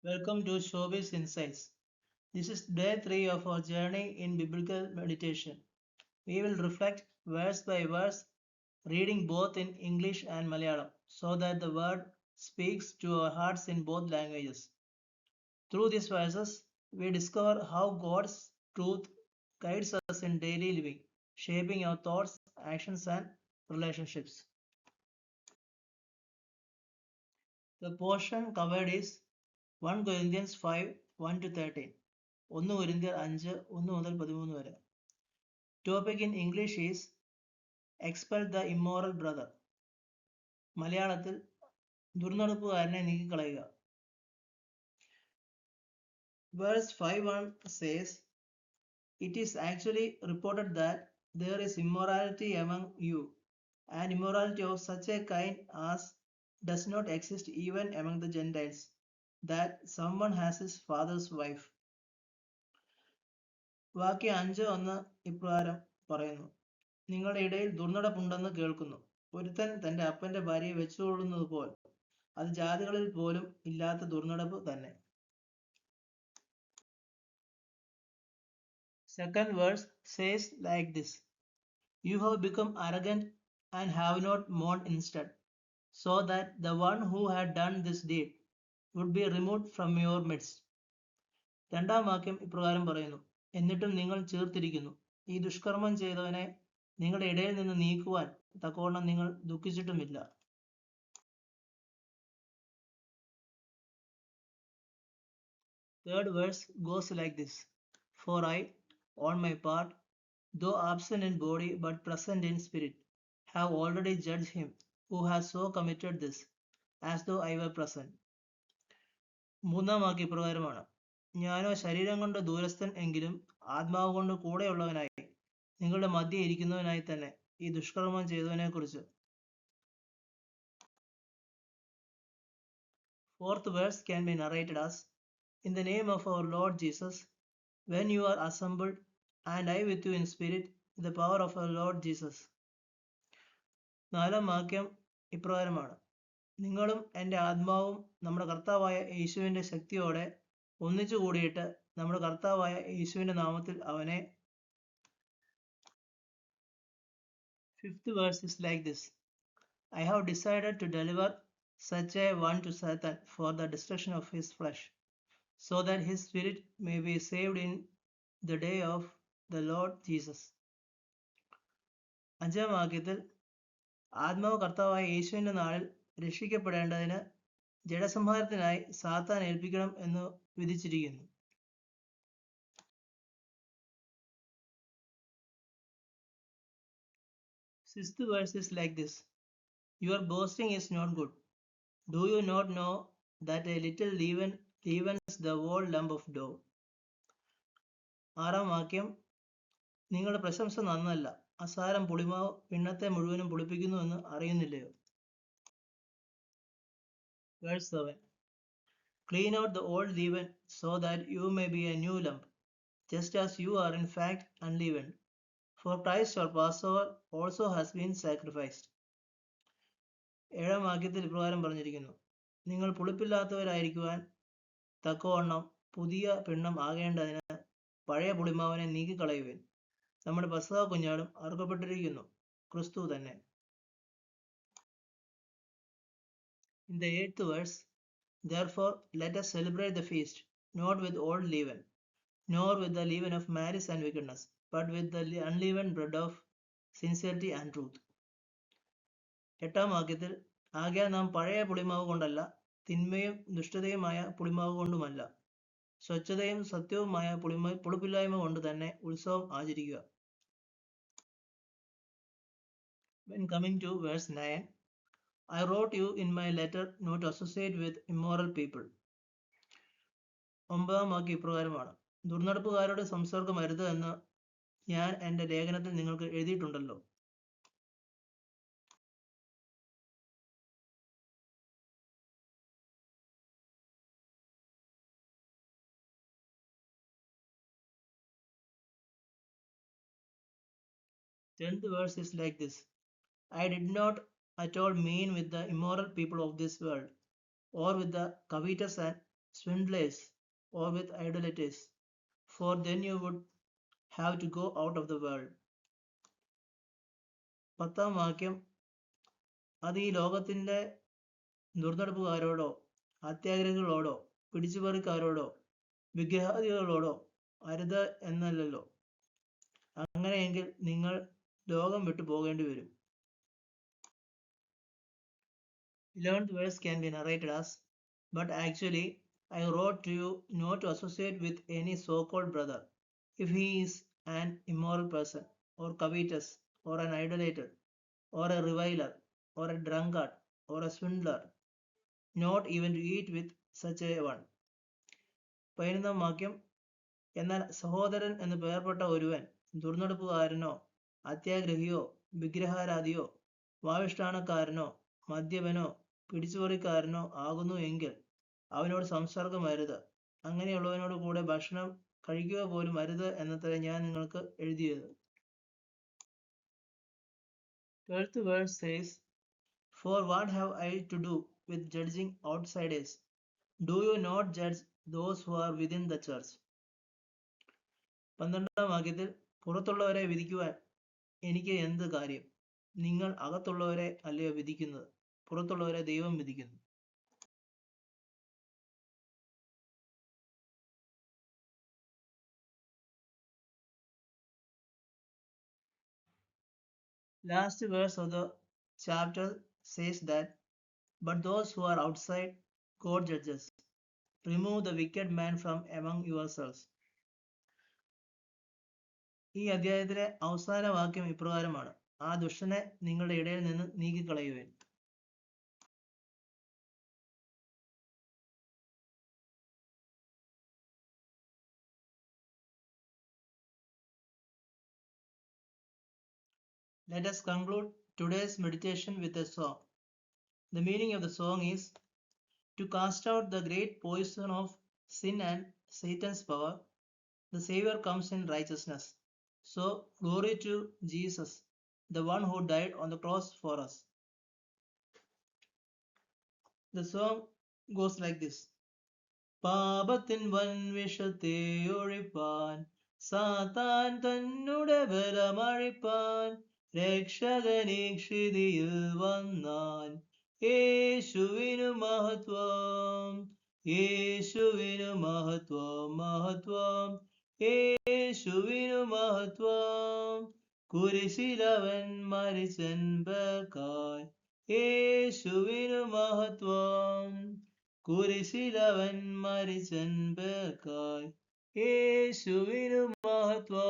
Welcome to Showbiz Insights. This is day 3 of our journey in biblical meditation. We will reflect verse by verse, reading both in English and Malayalam, so that the word speaks to our hearts in both languages. Through these verses, we discover how God's truth guides us in daily living, shaping our thoughts, actions, and relationships. The portion covered is 1 Corinthians 5 1 to 13. 1 കൊരിന്ത്യർ 5 1 മുതൽ 13 വരെ. Topic in English is expel the immoral brother. മലയാളത്തിൽ ദുർനടപ്പുകാരനെ നീക്കിക്കളയുക. Verse 5:1 says, it is actually reported that there is immorality among you, and immorality of such a kind as does not exist even among the Gentiles, that someone has his father's wife. വാക്യം 5:1 ഇപ്രകാരം പറയുന്നു, നിങ്ങളുടെ ഇടയിൽ ദുർനടപ്പുണ്ടെന്ന് കേൾക്കുന്നു. ഒരുത്തൻ തന്റെ അപ്പന്റെ ഭാര്യയെ വെച്ചുകൊള്ളുന്നത് പോൽ അത് ജാതികളിൽ പോലും ഇല്ലാത്ത ദുർനടപ്പ് തന്നെ. Second verse says like this, you have become arrogant and have not mourned instead, so that the one who had done this deed would be removed from your midst. രണ്ടാം വാക്യം ഇപ്രകാരം പറയുന്നു, എന്നിട്ടും നിങ്ങൾ ചേർത്തിരിക്കുന്നു, ഈ ദുഷ്കർമ്മം ചെയ്തവനെ നിങ്ങളുടെ ഇടയിൽ നിന്ന് നീക്കുവാൻ തക്കവണ്ണം നിങ്ങൾ ദുഃഖിച്ചിട്ടുമില്ല. Third verse goes like this, for I, on my part, though absent in body but present in spirit, have already judged him who has so committed this, as though I were present. മൂന്നാം വാക്യം ഇപ്രകാരമാണ്, ഞാനോ ശരീരം കൊണ്ട് ദൂരസ്ഥൻ എങ്കിലും ആത്മാവ് കൊണ്ട് കൂടെയുള്ളവനായി നിങ്ങളുടെ മധ്യേ ഇരിക്കുന്നവനായി തന്നെ ഈ ദുഷ്കർമ്മം ചെയ്തവനെ കുറിച്ച്. Fourth verse can be narrated as, in the name of our Lord Jesus, when you are assembled, and I with you in spirit, in the power of our Lord Jesus. നാലാം വാക്യം ഇപ്രകാരമാണ്, നിങ്ങളും എൻ്റെ ആത്മാവും നമ്മുടെ കർത്താവായ യേശുവിൻ്റെ ശക്തിയോടെ ഒന്നിച്ചു കൂടിയിട്ട് നമ്മുടെ കർത്താവായ യേശുവിൻ്റെ നാമത്തിൽ അവനെ. Fifth verse is like this, I have decided to deliver such a one to Satan for the destruction of his flesh, so that his spirit may be saved in the day of the Lord Jesus. അഞ്ചാം വാക്യത്തിൽ ആത്മാവ് കർത്താവായ യേശുവിൻ്റെ നാളിൽ രക്ഷിക്കപ്പെടേണ്ടതിന് ജഡസംഹാരത്തിനായി സാത്താൻ ഏൽപ്പിക്കണം എന്ന് വിധിച്ചിരിക്കുന്നു. Sixth verse is like this, your boasting is not good. Do you not know that a little leaven leavens the whole lump of dough? ആറാം വാക്യം, നിങ്ങളുടെ പ്രശംസ നന്നല്ല, അസാരം പുളിമാവ് പിണ്ണത്തെ മുഴുവനും പുളിപ്പിക്കുന്നു എന്ന് അറിയുന്നില്ലയോ. Verse 7, clean out the old leaven so that you may be a new lump, just as you are in fact unleavened. For Christ our Passover also has been sacrificed. ഏഴാം വാക്യത്തിൽ ഇപ്രകാരം പറഞ്ഞിരിക്കുന്നു, നിങ്ങൾ പുളിപ്പില്ലാത്തവരായിരിക്കുവാൻ തക്കവണ്ണം പുതിയ പിണ്ണം ആകേണ്ടതിന് പഴയ പുളിമാവിനെ നീക്കിക്കളയുവിൻ. നമ്മുടെ പസ്സഹ കുഞ്ഞാടും അറുക്കപ്പെട്ടിരിക്കുന്നു, ക്രിസ്തു തന്നെ. In the eighth verse, therefore let us celebrate the feast, not with old leaven, nor with the leaven of malice and wickedness, but with the unleavened bread of sincerity and truth. എട്ടാം വാക്യത്തിൽ, ആകയാൽ നാം പഴയ പുളിമാവ് കൊണ്ടല്ല, തിന്മയും ദുഷ്ടതയുമായ പുളിമാവ് കൊണ്ടുമല്ല, സ്വച്ഛതയും സത്യവുമായ പുളിപ്പില്ലായ്മ കൊണ്ട് തന്നെ ഉത്സവം ആചരിക്കുക. When coming to verse 9, I wrote you in my letter not to associate with immoral people. ഒമ്പതാം വാക്യം ഇപ്രകാരമാണ്, ദുർനടപ്പുകാരോട് സംസർഗം അരുത് എന്ന് ഞാൻ എൻ്റെ ലേഖനത്തിൽ നിങ്ങൾക്ക് എഴുതിയിട്ടുണ്ടല്ലോ. Tenth verse is like this, I did not at all mean with the immoral people of this world, or with the covetous and swindlers, or with idolaters, for then you would have to go out of the world. 10-ാം വാക്യം, അത് ഈ ലോകത്തിന്റെ ദുർനടപ്പുകാരോടോ അത്യാഗ്രഹികളോടോ പിടിച്ചുപറിക്കാരോടോ വിഗ്രഹാദികളോടോ അരുത് എന്നല്ലല്ലോ. അങ്ങനെയെങ്കിൽ നിങ്ങൾ ലോകം വിട്ടു പോകേണ്ടി വരും. 11th verse can be narrated as, but actually I wrote to you not to associate with any so-called brother if he is an immoral person, or covetous, or an idolater, or a reviler, or a drunkard, or a swindler, not even to eat with such a one. 11-ാം വാക്യം, എന്നാൽ സഹോദരൻ എന്ന് പേർപ്പെട്ട ഒരുവൻ ദുർനടപ്പുകാരനോ അത്യാഗ്രഹിയോ വിഗ്രഹാരാധിയോ വാവിഷ്ഠാണക്കാരനോ മദ്യപനോ പിടിച്ചുപറിക്കാരനോ ആകുന്നു എങ്കിൽ അവനോട് സംസർഗം അരുത്. അങ്ങനെയുള്ളവനോട് കൂടെ ഭക്ഷണം കഴിക്കുക പോലും അരുത് എന്നത്രേ ഞാൻ നിങ്ങൾക്ക് എഴുതിയത്. 12th verse says, For what have I to do with judging outsiders? Do you not judge those who are within the church? 12-ാം വാക്യത്തിൽ, പുറത്തുള്ളവരെ വിധിക്കുവാൻ എനിക്ക് എന്ത് കാര്യം? നിങ്ങൾ അകത്തുള്ളവരെ അല്ലയോ വിധിക്കുന്നത്? പുറത്തുള്ളവരെ ദൈവം വിധിക്കുന്നു. Last verse of the chapter says that, but those who are outside, God judges. Remove the wicked man from among yourselves. ഈ അധ്യായത്തിലെ അവസാന വാക്യം ഇപ്രകാരമാണ്, ആ ദുഷ്ടനെ നിങ്ങളുടെ ഇടയിൽ നിന്ന് നീക്കിക്കളയുവേൻ. Let us conclude today's meditation with a song. The meaning of the song is, to cast out the great poison of sin and Satan's power, the Savior comes in righteousness. So, glory to Jesus, the one who died on the cross for us. The song goes like this. പാപത്തിൻ വൻവിഷത്തെ ഒഴിപ്പാൻ സാത്താൻ തന്നുടെ ബലമഴിപ്പാൻ രക്ഷകനീക്ഷിതിയിൽ വന്നാൻ. യേശുവിനു മഹത്വം, യേശുവിനു മഹത്വം, മഹത്വം, യേശുവിനു മഹത്വം. കുരിശിലവൻ മരിച്ചൻപേർക്കായി, യേശുവിനു മഹത്വം. കുരിശിലവൻ മരിച്ചൻപേർക്കായി, യേശുവിനു മഹത്വം.